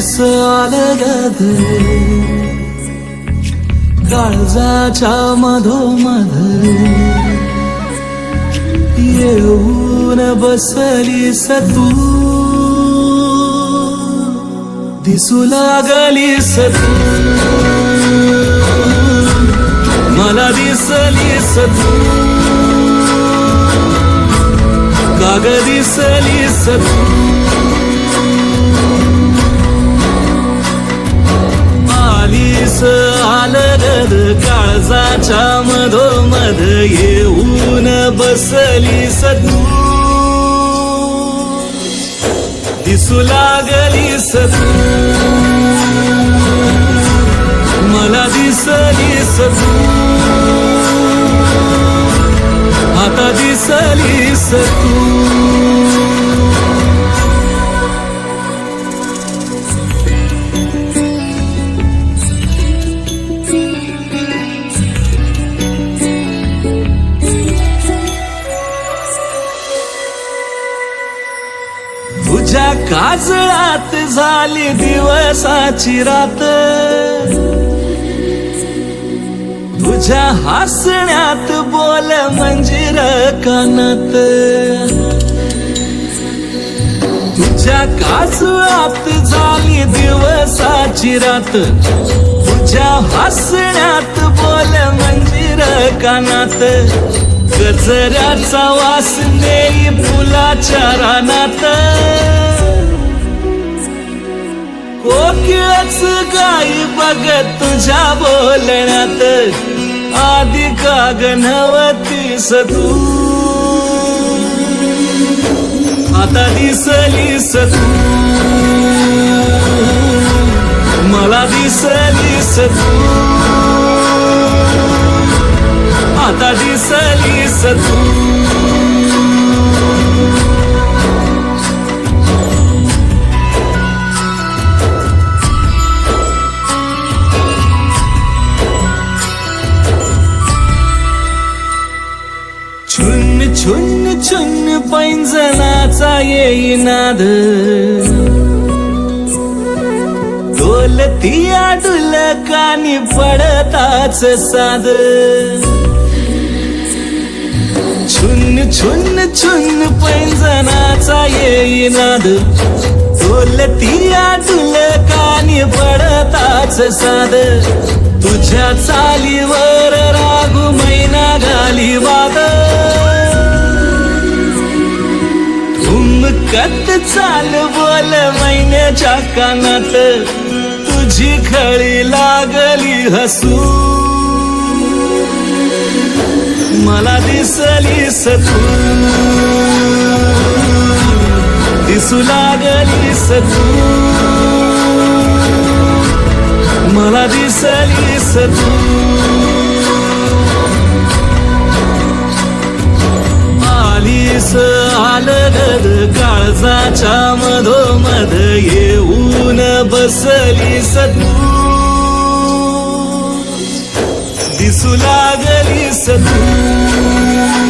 आलीस अलगद काळजाच्या मधोमध येऊन बसलीस तू दिसू लागलीस तू मला दिसलीस तू काग दिसलीस तू आलीस अलगद काळजाच्या मधोमध येऊन बसलीस तू दिसू लागलीस तू मला दिसलीस तू आता दिसलीस तू तुझ्या काजळात झाली दिवसाची रात तुझ्या हसण्यात बोल मंजिर कानात तुझ्या काजळात झाली दिवसाची रात तुझ्या हसण्यात बोल मंजिर कानात गजऱ्याचा वास नेई फुलाच्या रानात कोकिळच गाई बघत तुझ्या बोलण्यात आधी काग नव्हतीस तू आता दिसलीस तू मला दिसलीस तू आता दिसलीस तू छुन छुन छुन पैंजणाचा येई नाद डोलतिया डुलकानी पडताच साद छुन छुन छुन पैंजणाचा येई नाद डोलतिया डुलकानी पडताच साद तुझ्या चालीवर रागू मैना घाली वाद कत चाल बोल मैन्याच्या कानात तुझी खळी लागली हसू मला दिसलीस तू दिसू लागलीस तू मला दिसलीस तू आलीस अलगद काळजाच्या मधोमध येऊन बसलीस तू दिसू लागलीस तू